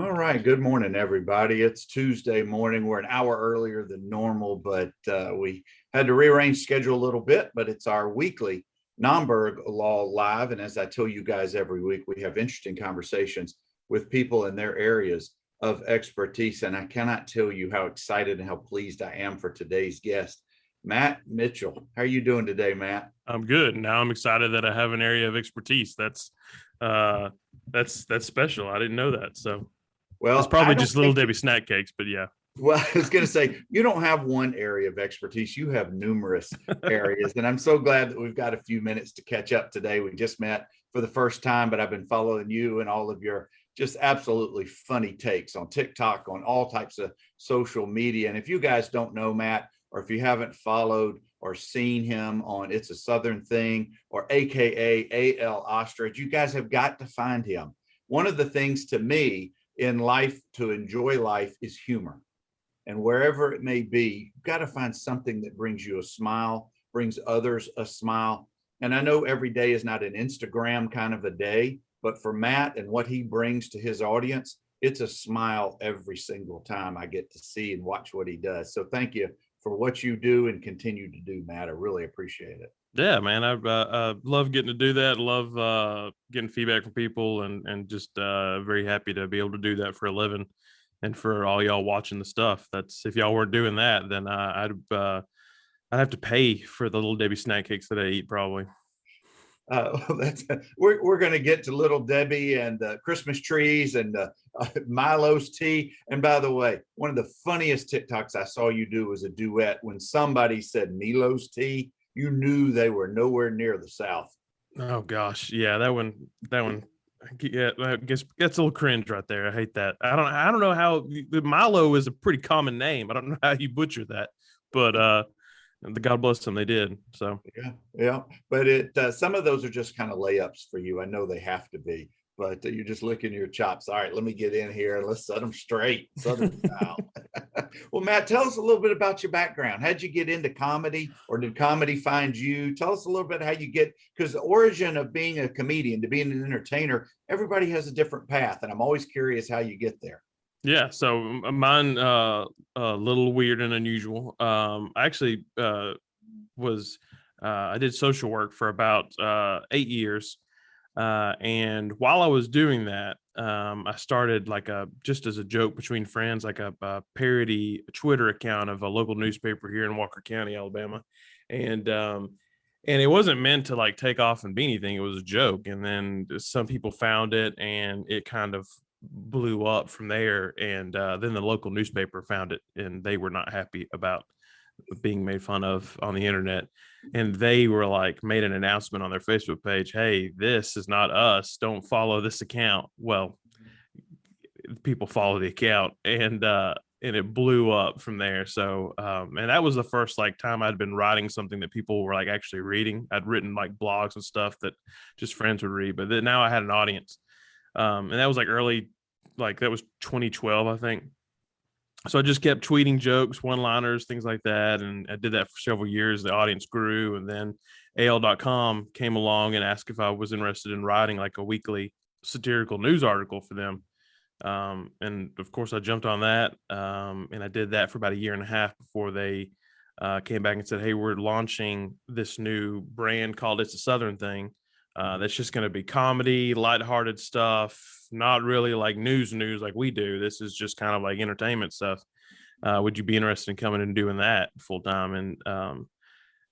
All right. Good morning, everybody. It's Tuesday morning. We're an hour earlier than normal, but we had to rearrange schedule a little bit. But it's our weekly NOMBERG Law Live. And as I tell you guys every week, we have interesting conversations with people in their areas of expertise. And I cannot tell you how excited and how pleased I am for today's guest, Matt Mitchell. How are you doing today, Matt? I'm good. Now I'm excited that I have an area of expertise. Uh that's special. I didn't know that. So it's Well, I probably don't just little think Debbie snack cakes, but yeah. Well, I was going to say, you don't have one area of expertise. You have numerous areas. And I'm so glad that we've got a few minutes to catch up today. We just met for the first time, but I've been following you and all of your just absolutely funny takes on TikTok, on all types of social media. And if you guys don't know Matt, or if you haven't followed or seen him on It's a Southern Thing or AKA AL Ostrich, you guys have got to find him. One of the things to me in life to enjoy life is humor, and wherever it may be, you've got to find something that brings you a smile, brings others a smile. And I know every day is not an Instagram kind of a day, but for Matt and what he brings to his audience, it's a smile every single time I get to see and watch what he does. So thank you for what you do and continue to do, Matt. I really appreciate it. Yeah, man. I love getting to do that. Love getting feedback from people and just very happy to be able to do that for a living. And for all y'all watching the stuff, that's if y'all weren't doing that, then I'd have to pay for the little Debbie snack cakes that I eat probably. That's we're going to get to Little Debbie and Christmas trees and Milos tea. And by the way, one of the funniest TikToks I saw you do was a duet when somebody said Milos tea. You knew they were nowhere near the South. Oh gosh, yeah, that one, yeah, I guess gets a little cringe right there. I hate that. I don't know how the Milo is a pretty common name. I don't know how you butcher that, but the God bless them, they did. So Yeah, yeah. But some of those are just kind of layups for you. I know they have to be, but you're just licking your chops. All right, let me get in here and let's set them straight, Southern style. Well, Matt, tell us a little bit about your background. How'd you get into comedy, or did comedy find you? Tell us a little bit how you get, because the origin of being a comedian to being an entertainer, everybody has a different path, and I'm always curious how you get there. yeah, so mine a little weird and unusual. I actually was I did social work for about 8 years. And while I was doing that, I started like a just as a joke between friends, like a parody Twitter account of a local newspaper here in Walker County, Alabama, and and it wasn't meant to like take off and be anything. It was a joke, and then some people found it, and it kind of blew up from there. And then the local newspaper found it, and they were not happy about being made fun of on the internet, and they were like made an announcement on their Facebook page, hey, this is not us, don't follow this account. Well, people follow the account, and it blew up from there. So and that was the first like time I'd been writing something that people were like actually reading. I'd written like blogs and stuff that just friends would read, but then now I had an audience. And that was like early, like that was 2012, I think. So I just kept tweeting jokes, one-liners, things like that, and I did that for several years. The audience grew, and then AL.com came along and asked if I was interested in writing like a weekly satirical news article for them. And of course, I jumped on that, and I did that for about a year and a half before they came back and said, "Hey, we're launching this new brand called It's a Southern Thing. That's just going to be comedy, lighthearted stuff, not really like news like we do. This is just kind of like entertainment stuff. Would you be interested in coming and doing that full time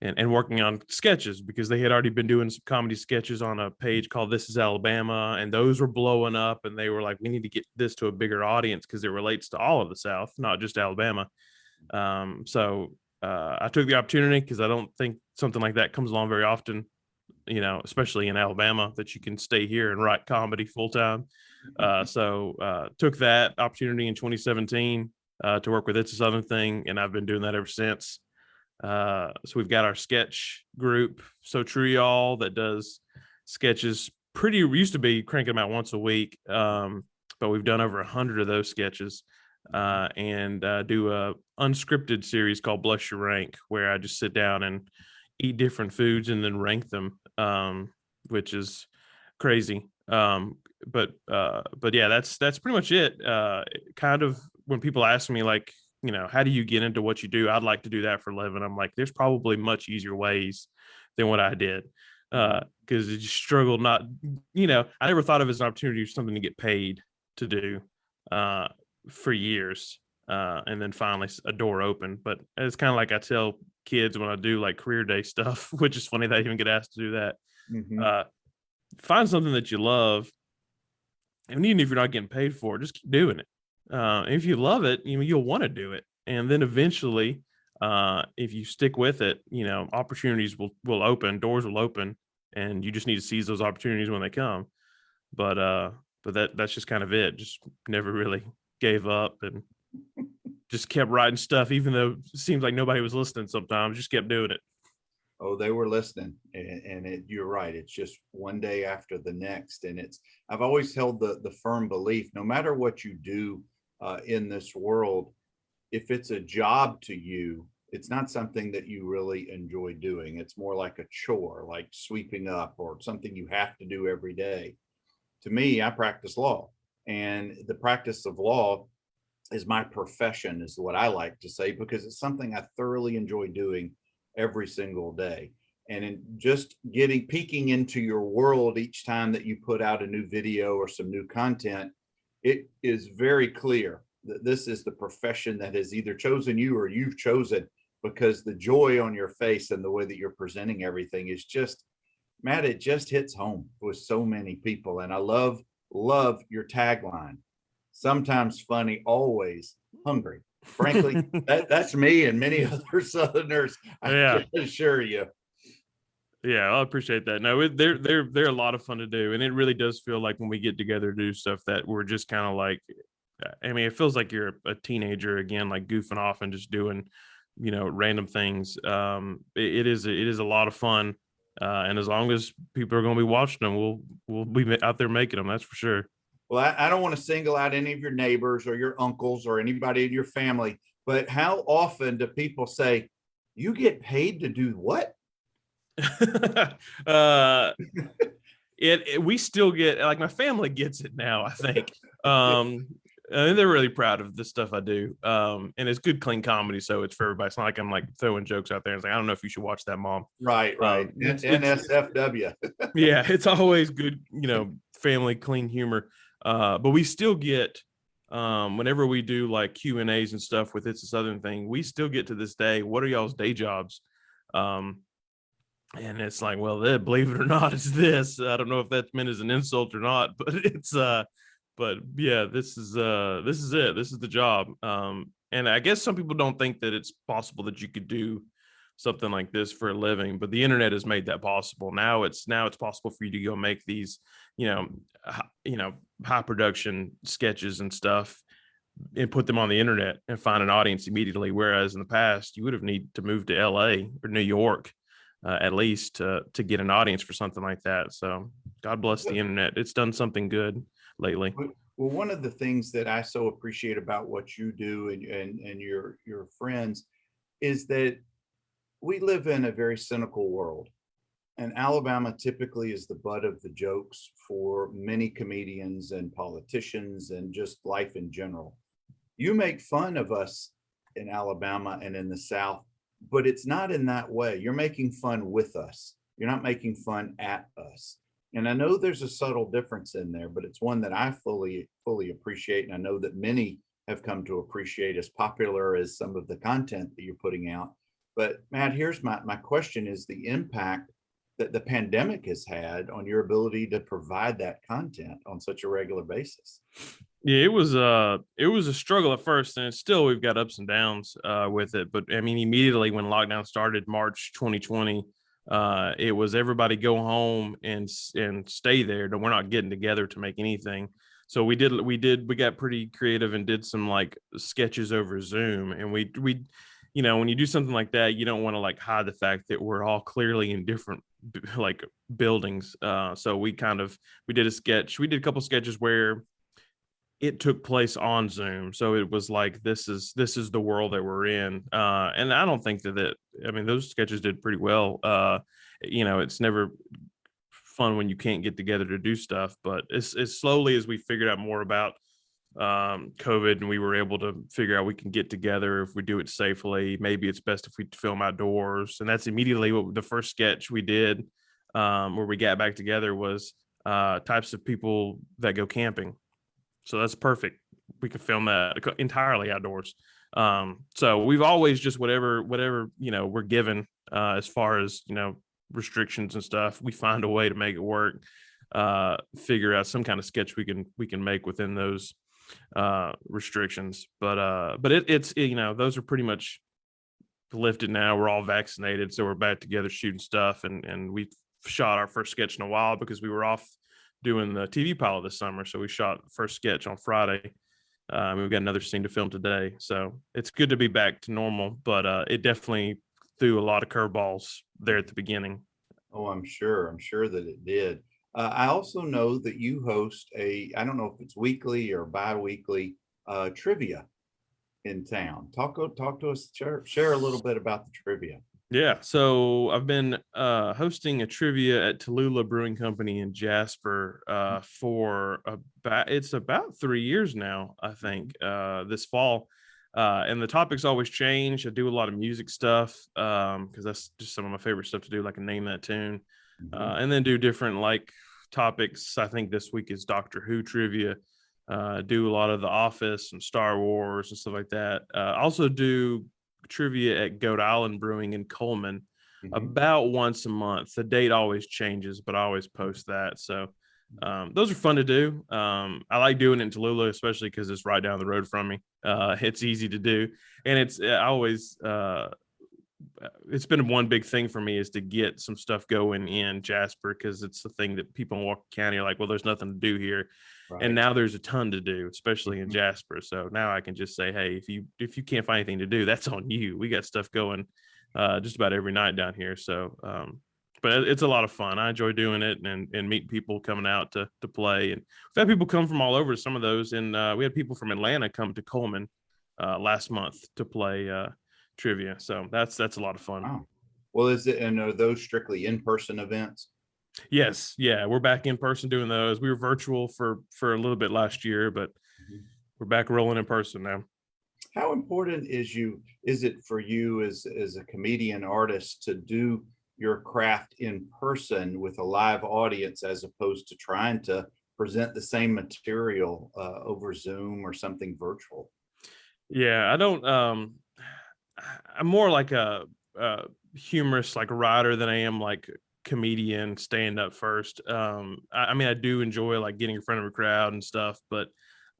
and working on sketches, because they had already been doing some comedy sketches on a page called This is Alabama, and those were blowing up, and they were like, we need to get this to a bigger audience because it relates to all of the South, not just Alabama. So I took the opportunity because I don't think something like that comes along very often, especially in Alabama, that you can stay here and write comedy full time. So took that opportunity in 2017 to work with It's a Southern Thing, and I've been doing that ever since. So we've got our sketch group, So True Y'all, that does sketches. Pretty used to be cranking them out once a week, but we've done over 100 of those sketches. And do a unscripted series called Bless Your Rank, where I just sit down and eat different foods and then rank them, which is crazy. but yeah, that's pretty much it. Kind of when people ask me like, how do you get into what you do? I'd like to do that for a living. I'm like, there's probably much easier ways than what I did. Because it just struggled not, I never thought of it as an opportunity or something to get paid to do for years. And then finally a door opened. But it's kind of like I tell kids when I do like career day stuff, which is funny that I even get asked to do that. Mhm. Find something that you love, and even if you're not getting paid for it, just keep doing it. If you love it, you'll want to do it, and then eventually, if you stick with it, opportunities will open, doors will open, and you just need to seize those opportunities when they come. But that's just kind of it. Just never really gave up and just kept writing stuff, even though it seems like nobody was listening. Sometimes just kept doing it. Oh, they were listening, and you're right. It's just one day after the next, and I've always held the firm belief, no matter what you do in this world, if it's a job to you, it's not something that you really enjoy doing. It's more like a chore, like sweeping up or something you have to do every day. To me, I practice law, and the practice of law is my profession, is what I like to say, because it's something I thoroughly enjoy doing every single day. And in just peeking into your world each time that you put out a new video or some new content, it is very clear that this is the profession that has either chosen you or you've chosen, because the joy on your face and the way that you're presenting everything is just, Matt, it just hits home with so many people. And I love your tagline. Sometimes funny, always hungry. Frankly, that's me and many other Southerners, I Yeah. can assure you. Yeah, I appreciate that. No, they're a lot of fun to do, and it really does feel like when we get together to do stuff that we're just kind of like, I mean, it feels like you're a teenager again, like goofing off and just doing, random things. It is a lot of fun, and as long as people are going to be watching them, we'll be out there making them. That's for sure. Well, I don't want to single out any of your neighbors or your uncles or anybody in your family, but how often do people say, you get paid to do what? uh, we still get, like, my family gets it now, I think. And they're really proud of the stuff I do. And it's good, clean comedy, so it's for everybody. It's not like I'm like throwing jokes out there and saying, I don't know if you should watch that, Mom. Right. It's NSFW. yeah, it's always good, family clean humor. But we still get, whenever we do like Q&As and stuff with It's a Southern Thing, we still get to this day, what are y'all's day jobs? And it's like, well, believe it or not, it's this. I don't know if that's meant as an insult or not, but but yeah, this is it. This is the job. And I guess some people don't think that it's possible that you could do something like this for a living, but the internet has made that possible. Now it's possible for you to go make these, high production sketches and stuff and put them on the internet and find an audience immediately. Whereas in the past, you would have needed to move to LA or New York, at least to get an audience for something like that. So God bless the internet. It's done something good lately. Well, one of the things that I so appreciate about what you do and your friends is that we live in a very cynical world. And Alabama typically is the butt of the jokes for many comedians and politicians and just life in general. You make fun of us in Alabama and in the South, but it's not in that way. You're making fun with us. You're not making fun at us. And I know there's a subtle difference in there, but it's one that I fully appreciate. And I know that many have come to appreciate, as popular as some of the content that you're putting out. But Matt, here's my question, is the impact that the pandemic has had on your ability to provide that content on such a regular basis. Yeah, it was a struggle at first, and it's still, we've got ups and downs with it. But I mean, immediately when lockdown started, March 2020, it was everybody go home and stay there. We're not getting together to make anything. So we got pretty creative and did some like sketches over Zoom, and we when you do something like that, you don't want to like hide the fact that we're all clearly in different like buildings. So we did a sketch. We did a couple sketches where it took place on Zoom. So it was like, this is the world that we're in. And I don't think I mean, those sketches did pretty well. It's never fun when you can't get together to do stuff. But as slowly as we figured out more about COVID, and we were able to figure out we can get together if we do it safely. Maybe it's best if we film outdoors, and that's immediately what the first sketch we did, where we got back together, was types of people that go camping. So that's perfect. We can film that entirely outdoors. So we've always just whatever we're given, as far as restrictions and stuff, we find a way to make it work. Figure out some kind of sketch we can make within those restrictions. But it's those are pretty much lifted now. We're all vaccinated, so we're back together shooting stuff, and we shot our first sketch in a while because we were off doing the TV pilot this summer. So we shot the first sketch on Friday. We've got another scene to film today, so it's good to be back to normal. But it definitely threw a lot of curveballs there at the beginning. Oh, I'm sure that it did. I also know that you host I don't know if it's weekly or bi-weekly trivia in town. Talk to us, share a little bit about the trivia. Yeah, so I've been hosting a trivia at Tallulah Brewing Company in Jasper for about 3 years now, I think, this fall. And the topics always change. I do a lot of music stuff because that's just some of my favorite stuff to do, like a Name That Tune, and then do different topics. I think this week is Doctor Who trivia. Do a lot of The Office and Star Wars and stuff like that. Also do trivia at Goat Island Brewing in Coleman about once a month. The date always changes, but I always post that. So those are fun to do. I like doing it in Tallulah, especially because it's right down the road from me. It's easy to do, and it's been one big thing for me is to get some stuff going in Jasper, because it's the thing that people in Walker County are like, well, there's nothing to do here. Right. And now there's a ton to do, especially in Jasper. So now I can just say, hey, if you can't find anything to do, that's on you. We got stuff going just about every night down here. So, but it's a lot of fun. I enjoy doing it and meet people coming out to play. And we've had people come from all over some of those. And we had people from Atlanta come to Coleman last month to play trivia. So that's a lot of fun. Wow. Well, are those strictly in-person events? Yes. Yeah. We're back in person doing those. We were virtual for a little bit last year, but we're back rolling in person now. How important is it for you as a comedian artist to do your craft in person with a live audience, as opposed to trying to present the same material over Zoom or something virtual? Yeah, I don't, I'm more like a humorous writer than I am like comedian stand up first. I mean, I do enjoy getting in front of a crowd and stuff, but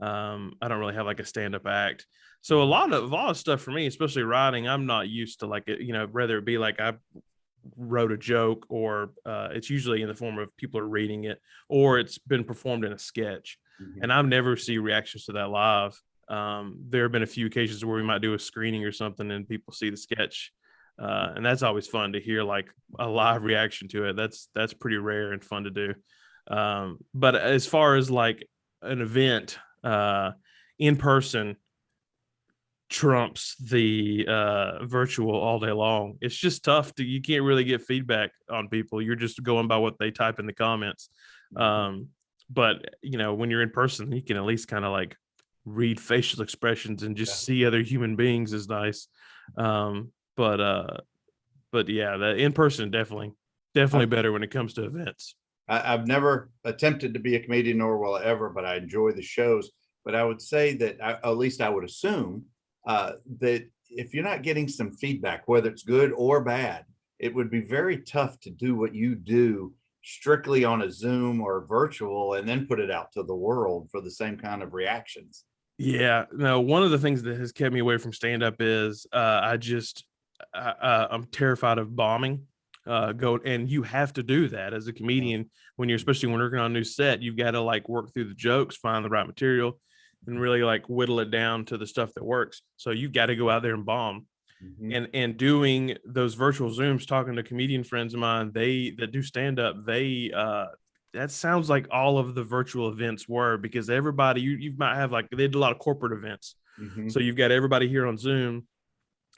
I don't really have a stand up act. So a lot of stuff for me, especially writing, I'm not used to whether it be I wrote a joke, or it's usually in the form of people are reading it, or it's been performed in a sketch, and I've never see reactions to that live. There have been a few occasions where we might do a screening or something and people see the sketch, and that's always fun to hear a live reaction to it. That's pretty rare and fun to do. But as far as an event, in person trumps the virtual all day long. It's just tough you can't really get feedback on people. You're just going by what they type in the comments. But when you're in person, you can at least kind of read facial expressions and just see other human beings is nice. But yeah, the in person definitely better when it comes to events. I've never attempted to be a comedian, nor will I ever, but I enjoy the shows. But I would say that at least I would assume that if you're not getting some feedback, whether it's good or bad, it would be very tough to do what you do strictly on a Zoom or virtual and then put it out to the world for the same kind of reactions. Yeah, no, one of the things that has kept me away from stand-up is I'm terrified of bombing. And you have to do that as a comedian when especially when working on a new set. You've got to work through the jokes, find the right material, and really whittle it down to the stuff that works. So you've got to go out there and bomb. And doing those virtual Zooms, talking to comedian friends of mine, that do stand-up, that sounds like all of the virtual events were, because everybody you might have they did a lot of corporate events. So you've got everybody here on Zoom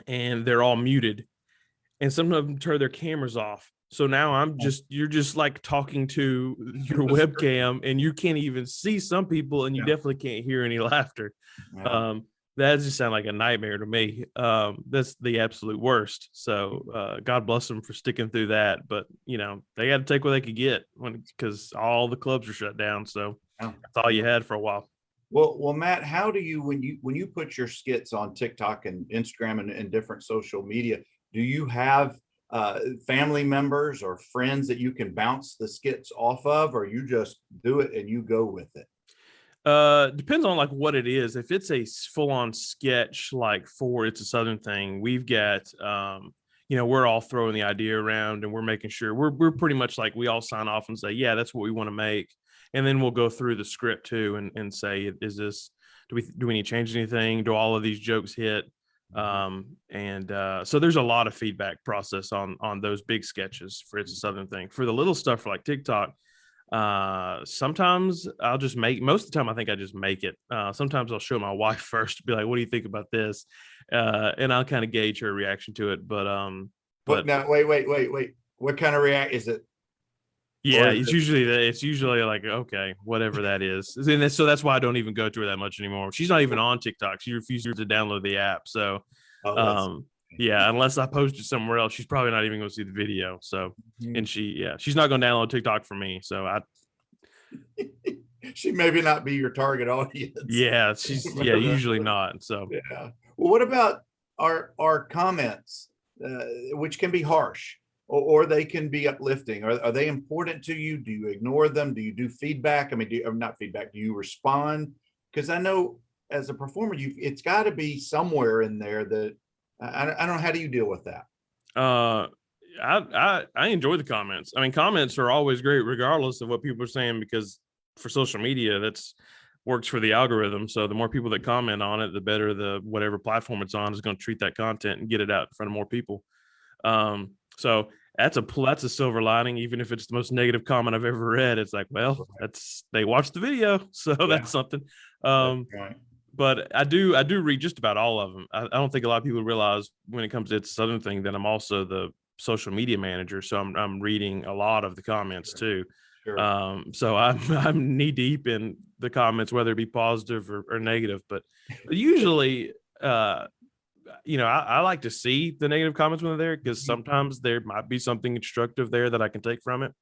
and they're all muted, and some of them turn their cameras off, So now you're just like talking to your webcam, and you can't even see some people, and you definitely can't hear any laughter. Yeah. That just sounds like a nightmare to me. That's the absolute worst. So God bless them for sticking through that. But they got to take what they could get because all the clubs are shut down. So Yeah. that's all you had for a while. Well, Matt, how do you when you put your skits on TikTok and Instagram and different social media, do you have family members or friends that you can bounce the skits off of, or you just do it and you go with it? Depends on like what it is. If it's a full-on sketch, like for It's a Southern Thing, we've got we're all throwing the idea around, and we're making sure we're pretty much like, we all sign off and say, yeah, that's what we want to make. And then we'll go through the script too and say, is this, do we need to change anything? Do all of these jokes hit? So there's a lot of feedback process on those big sketches for It's a Southern Thing. For the little stuff for like TikTok, sometimes I'll just most of the time I think I just make it. Sometimes I'll show my wife first, be like, what do you think about this? And I'll kind of gauge her reaction to it. But now, wait. What kind of react is it? Yeah, it's usually like, okay, whatever that is. And so that's why I don't even go to her that much anymore. She's not even on TikTok. She refuses to download the app. So yeah, unless I post it somewhere else, she's probably not even going to see the video. So, and she's not going to download TikTok for me. So she maybe not be your target audience. Yeah, usually not. So yeah. Well, what about our comments, which can be harsh, or they can be uplifting? Are they important to you? Do you ignore them? Do you do feedback? I mean, not feedback. Do you respond? Because I know as a performer, it's got to be somewhere in there that I don't know. How do you deal with that? I enjoy the comments. I mean, comments are always great, regardless of what people are saying, because for social media, that's works for the algorithm. So the more people that comment on it, the better the whatever platform it's on is going to treat that content and get it out in front of more people. So that's a silver lining, even if it's the most negative comment I've ever read. It's like, well, they watched the video, so that's something. But I do read just about all of them. I don't think a lot of people realize when it comes to It's a Southern Thing that I'm also the social media manager, so I'm reading a lot of the comments too. Sure. So I'm knee deep in the comments, whether it be positive or negative. But usually, I like to see the negative comments when they're there, because sometimes there might be something instructive there that I can take from it.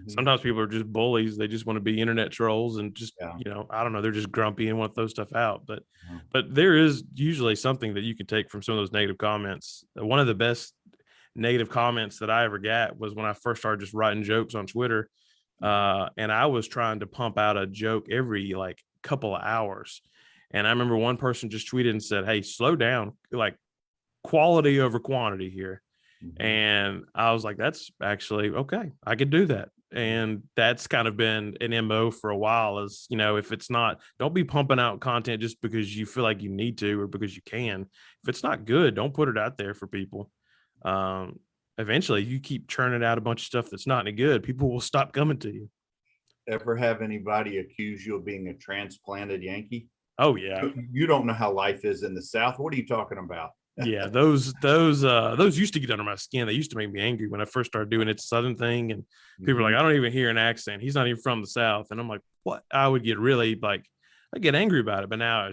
Sometimes people are just bullies. They just want to be internet trolls and just, I don't know, they're just grumpy and want to throw stuff out. But there is usually something that you can take from some of those negative comments. One of the best negative comments that I ever got was when I first started just writing jokes on Twitter. And I was trying to pump out a joke every like couple of hours. And I remember one person just tweeted and said, hey, slow down, like quality over quantity here. And I was like, that's actually okay. I could do that. And that's kind of been an MO for a while, is, if it's not, don't be pumping out content just because you feel like you need to or because you can. If it's not good, don't put it out there for people. Eventually, you keep churning out a bunch of stuff that's not any good, people will stop coming to you. Ever have anybody accuse you of being a transplanted Yankee? Oh, yeah. You don't know how life is in the South. What are you talking about? Yeah, those used to get under my skin. They used to make me angry when I first started doing It's a Southern Thing, and people are like, I don't even hear an accent. He's not even from the South. And I'm like, what? I would get really I get angry about it. But now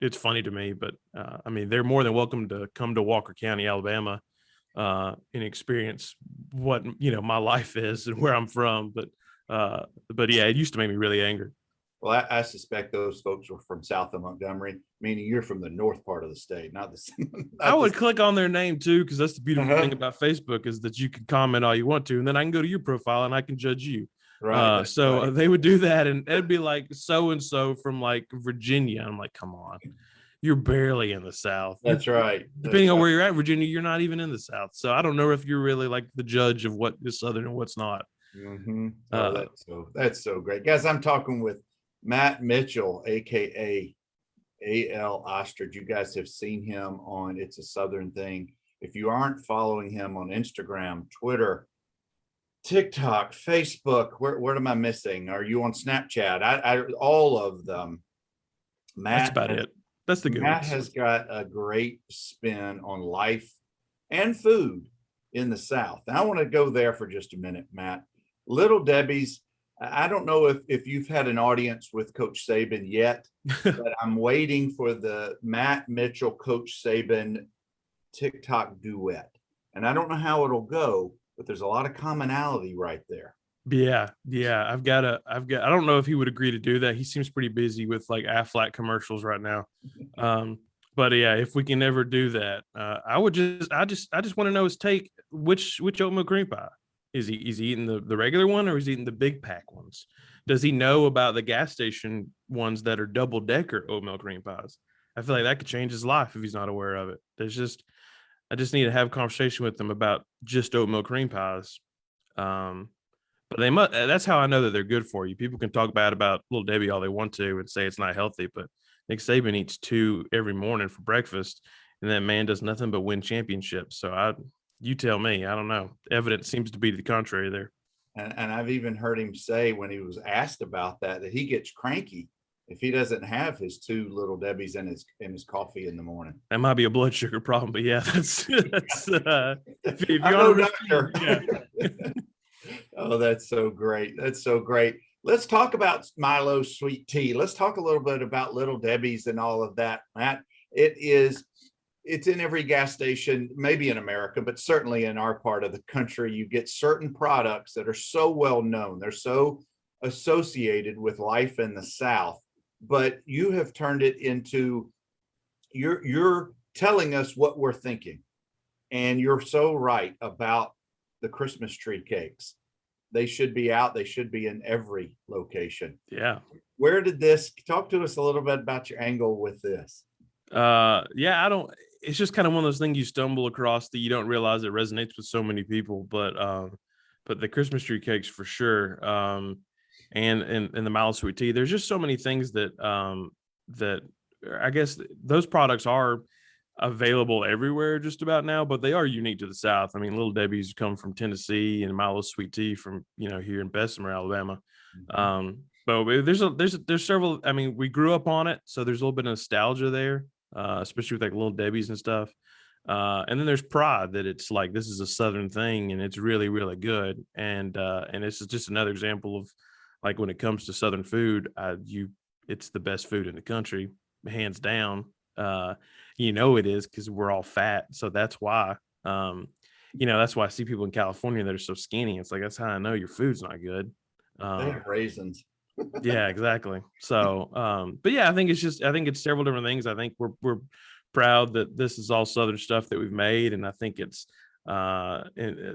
it's funny to me. But I mean, they're more than welcome to come to Walker County, Alabama, and experience what my life is and where I'm from. But yeah, it used to make me really angry. Well, I suspect those folks were from south of Montgomery, meaning you're from the north part of the state, not the. I would click on their name too, because that's the beautiful thing about Facebook, is that you can comment all you want to, and then I can go to your profile and I can judge you. Right. So they would do that, and it'd be like so and so from like Virginia. I'm like, come on, you're barely in the South. That's right. Depending on where you're at, Virginia, you're not even in the South. So I don't know if you're really like the judge of what is Southern and what's not. That's so great, guys. I'm talking with Matt Mitchell, aka A.L. Ostrich. You guys have seen him on It's a Southern Thing. If you aren't following him on Instagram, Twitter, TikTok, Facebook, where am I missing? Are you on Snapchat? I all of them. That's about it. That's the good. Matt has got a great spin on life and food. in the South. Now, I want to go there for just a minute, Matt. Little Debbie's, I don't know if you've had an audience with Coach Saban yet, but I'm waiting for the Matt Mitchell, Coach Saban TikTok duet. And I don't know how it'll go, but there's a lot of commonality right there. Yeah. I don't know if he would agree to do that. He seems pretty busy with like Aflac commercials right now. But yeah, if we can ever do that, I just want to know his take. Which oatmeal cream pie is he eating the regular one, or is he eating the big pack ones? Does he know about the gas station ones that are double decker oatmeal cream pies? I feel like that could change his life if he's not aware of it. I just need to have a conversation with him about just oatmeal cream pies. But that's how I know that they're good for you. People can talk bad about Little Debbie all they want to and say it's not healthy, but Nick Saban eats 2 every morning for breakfast, and that man does nothing but win championships. So you tell me. I don't know. Evidence seems to be the contrary there. And I've even heard him say when he was asked about that he gets cranky if he doesn't have his 2 Little Debbies in his coffee in the morning. That might be a blood sugar problem, but yeah, that's if you I'm no doctor. Yeah. Oh, that's so great. That's so great. Let's talk about Milos Sweet Tea. Let's talk a little bit about Little Debbie's and all of that, Matt. It's in every gas station, maybe in America, but certainly in our part of the country. You get certain products that are so well known. They're so associated with life in the South, but you have turned it into, you're telling us what we're thinking. And you're so right about the Christmas tree cakes. They should be out. They should be in every location. Yeah. Where did talk to us a little bit about your angle with this? It's just kind of one of those things you stumble across that you don't realize it resonates with so many people, but the Christmas tree cakes for sure. And the Milos Sweet Tea, there's just so many things that I guess those products are available everywhere just about now, but they are unique to the South. I mean, Little Debbie's come from Tennessee and Milos Sweet Tea from, here in Bessemer, Alabama. But there's several, I mean, we grew up on it, so there's a little bit of nostalgia there, especially with like Little Debbie's and stuff. And then there's pride that it's like, this is a Southern thing and it's really, really good. And it's just another example of like, when it comes to Southern food, it's the best food in the country, hands down. It is, because we're all fat. So that's why, that's why I see people in California that are so skinny. It's like, that's how I know your food's not good. They have raisins. Yeah, exactly. So, but yeah, I think it's several different things. I think we're proud that this is all Southern stuff that we've made. And I think it's, a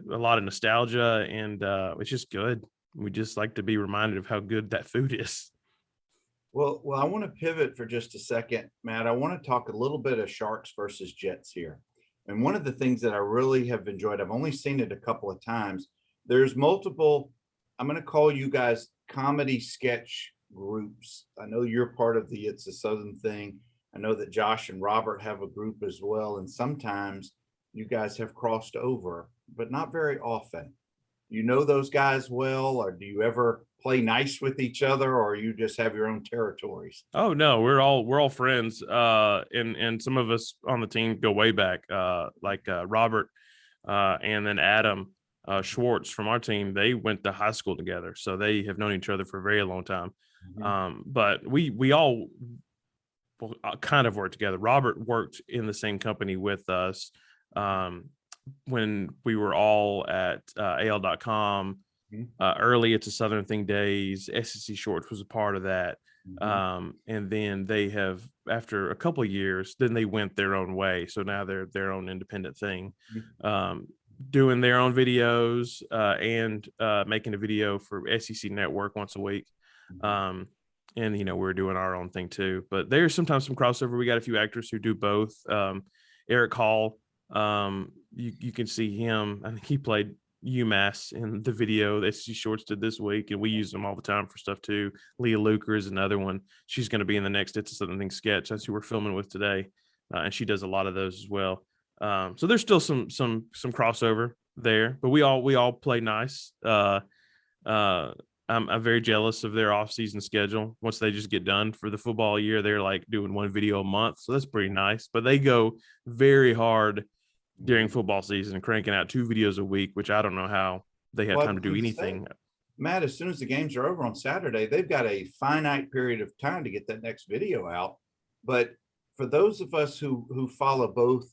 lot of nostalgia, and, it's just good. We just like to be reminded of how good that food is. Well, I want to pivot for just a second, Matt. I want to talk a little bit of Sharks versus Jets here. And one of the things that I really have enjoyed, I've only seen it a couple of times. There's multiple, I'm going to call you guys comedy sketch groups. I know you're part of the It's a Southern Thing. I know that Josh and Robert have a group as well. And sometimes you guys have crossed over, but not very often. You know those guys well, or do you ever play nice with each other, or you just have your own territories? Oh no, we're all friends. And some of us on the team go way back. Like Robert, and then Adam Schwartz from our team. They went to high school together, so they have known each other for a very long time. But we all kind of work together. Robert worked in the same company with us when we were all at AL.com. Early It's a Southern Thing days. SEC Shorts was a part of that. And then they have, after a couple of years, then they went their own way. So now they're their own independent thing, doing their own videos, and making a video for SEC Network once a week. And we're doing our own thing too. But there's sometimes some crossover. We got a few actors who do both. Eric Hall, you can see him. I think he played UMass in the video that SEC Shorts did this week, and we use them all the time for stuff too. Leah Luker is another one. She's going to be in the next It's a Southern Thing sketch. That's who we're filming with today, and she does a lot of those as well. So there's still some crossover there, but we all play nice. I'm very jealous of their off-season schedule. Once they just get done for the football year, they're like doing one video a month, so that's pretty nice. But they go very hard during football season, cranking out 2 videos a week, which I don't know how they have Well, time to do anything. Matt, as soon as the games are over on Saturday, they've got a finite period of time to get that next video out. But for those of us who follow both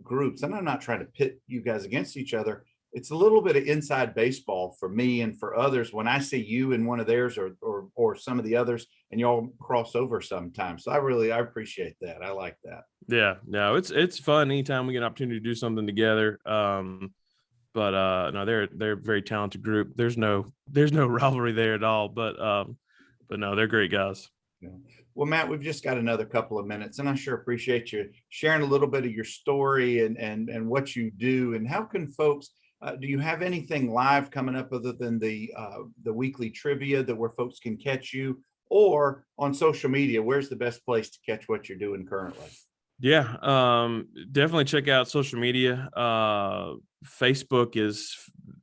groups, and I'm not trying to pit you guys against each other, it's a little bit of inside baseball for me and for others when I see you in one of theirs or some of the others, and y'all cross over sometimes. So I appreciate that. I like that. Yeah, no, it's fun anytime we get an opportunity to do something together. But no, they're a very talented group. There's no rivalry there at all. But no, they're great guys. Yeah. Well, Matt, we've just got another couple of minutes, and I sure appreciate you sharing a little bit of your story and what you do. And how can folks? Do you have anything live coming up other than the weekly trivia that where folks can catch you, or on social media? Where's the best place to catch what you're doing currently? Yeah, definitely check out social media. Facebook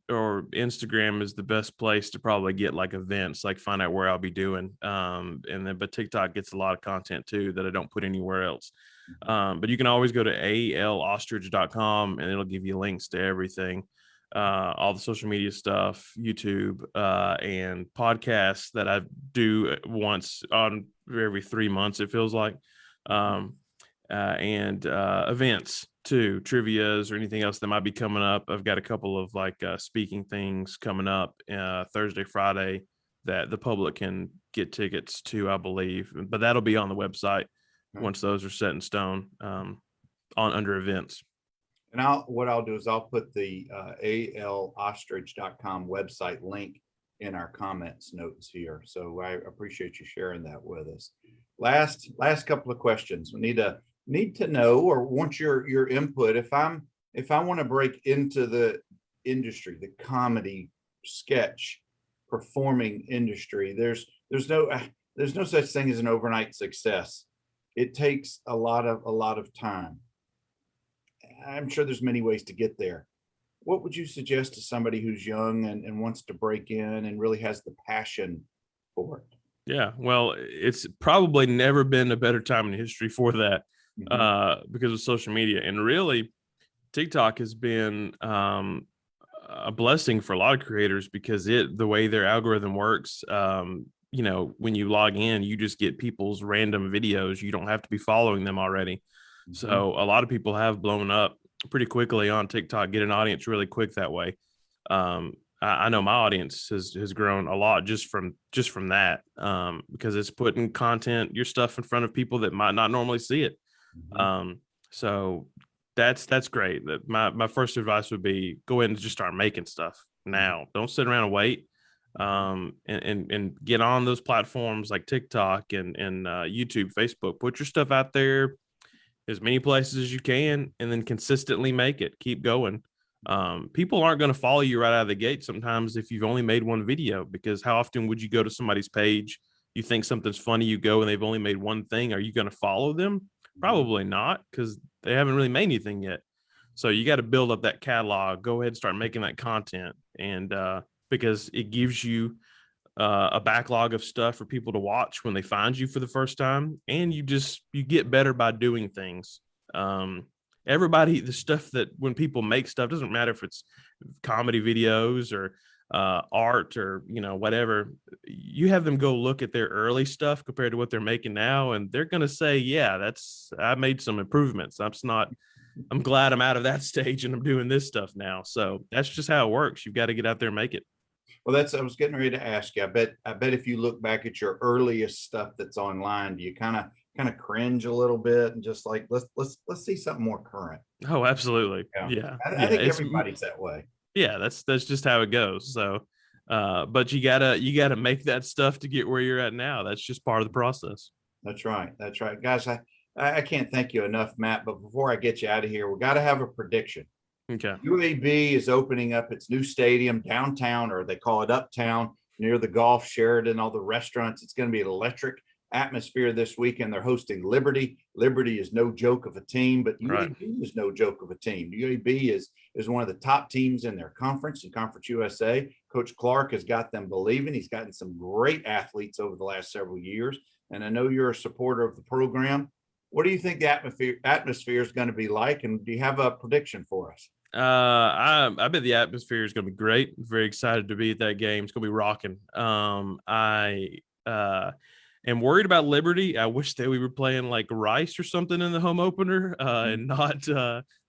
or Instagram is the best place to probably get like events, like find out where I'll be doing. But TikTok gets a lot of content too that I don't put anywhere else. But you can always go to alostrich.com and it'll give you links to everything. All the social media stuff, YouTube, and podcasts that I do once on every 3 months, it feels like. And events too, trivias or anything else that might be coming up. I've got a couple of like speaking things coming up Thursday, Friday that the public can get tickets to, I believe, but that'll be on the website once those are set in stone on under events. And what I'll do is I'll put the alostrich.com website link in our comments notes here. So I appreciate you sharing that with us. Last couple of questions. We need to know or want your input. If I want to break into the industry, the comedy sketch performing industry, there's no such thing as an overnight success. It takes a lot of time. I'm sure there's many ways to get there. What would you suggest to somebody who's young and wants to break in and really has the passion for it? Yeah, well, it's probably never been a better time in history for that because of social media. And really, TikTok has been a blessing for a lot of creators because the way their algorithm works, when you log in, you just get people's random videos. You don't have to be following them already. So a lot of people have blown up pretty quickly on TikTok, get an audience really quick that way. I know my audience has grown a lot just from that because it's putting your stuff in front of people that might not normally see it. So that's great. My first advice would be go ahead and just start making stuff now. Don't sit around and wait. And get on those platforms like TikTok and YouTube, Facebook. Put your stuff out there as many places as you can, and then consistently make it. Keep going. People aren't going to follow you right out of the gate sometimes if you've only made one video, because how often would you go to somebody's page, you think something's funny, you go and they've only made one thing. Are you going to follow them? Probably not, because they haven't really made anything yet. So you got to build up that catalog, go ahead and start making that content. And because it gives you a backlog of stuff for people to watch when they find you for the first time. And you get better by doing things. The stuff that when people make stuff, doesn't matter if it's comedy videos or art or whatever, you have them go look at their early stuff compared to what they're making now, and they're going to say, yeah, I made some improvements. I'm glad I'm out of that stage and I'm doing this stuff now. So that's just how it works. You've got to get out there and make it. Well, I was getting ready to ask you. I bet if you look back at your earliest stuff that's online, do you kind of cringe a little bit and just like let's see something more current? Oh, absolutely. Yeah. I think everybody's that way. Yeah, that's just how it goes. So but you gotta make that stuff to get where you're at now. That's just part of the process. That's right. Guys, I can't thank you enough, Matt. But before I get you out of here, we got to have a prediction. Okay. UAB is opening up its new stadium downtown, or they call it uptown, near the Golf, Sheridan, all the restaurants. It's going to be an electric atmosphere this weekend. They're hosting Liberty. Liberty is no joke of a team, but UAB is no joke of a team. UAB is one of the top teams in their conference, in Conference USA. Coach Clark has got them believing. He's gotten some great athletes over the last several years. And I know you're a supporter of the program. What do you think the atmosphere is going to be like? And do you have a prediction for us? I bet the atmosphere is going to be great. Very excited to be at that game. It's going to be rocking. I am worried about Liberty. I wish that we were playing like Rice or something in the home opener, and not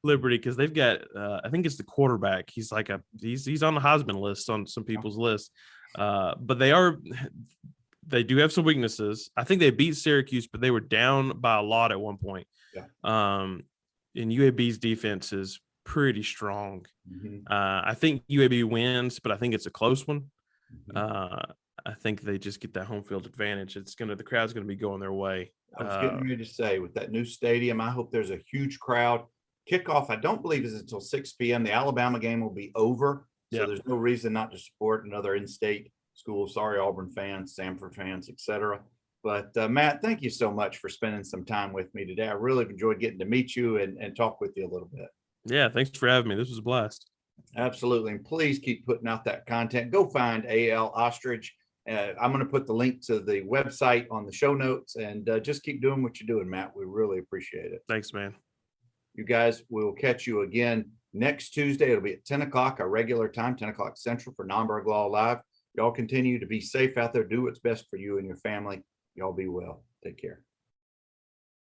Liberty, because they've got I think it's the quarterback. He's like he's on the Heisman list on some people's list. But they do have some weaknesses. I think they beat Syracuse, but they were down by a lot at one point. Yeah. And UAB's defense is pretty strong. Mm-hmm. I think UAB wins, but I think it's a close one. Mm-hmm. I think they just get that home field advantage. The crowd's gonna be going their way. I was getting ready to say, with that new stadium, I hope there's a huge crowd. Kickoff, I don't believe is until 6 p.m. The Alabama game will be over, so Yep. there's no reason not to support another in-state school. Sorry, Auburn fans, Samford fans, etc. But Matt, thank you so much for spending some time with me today. I really enjoyed getting to meet you and talk with you a little bit. Yeah, thanks for having me. This was a blast. Absolutely. And please keep putting out that content. Go find AL Ostrich. I'm going to put the link to the website on the show notes, and just keep doing what you're doing, Matt. We really appreciate it. Thanks, man. You guys, we'll catch you again next Tuesday. It'll be at 10 o'clock, our regular time, 10 o'clock Central, for NOMBERG Law Live. Y'all continue to be safe out there. Do what's best for you and your family. Y'all be well. Take care.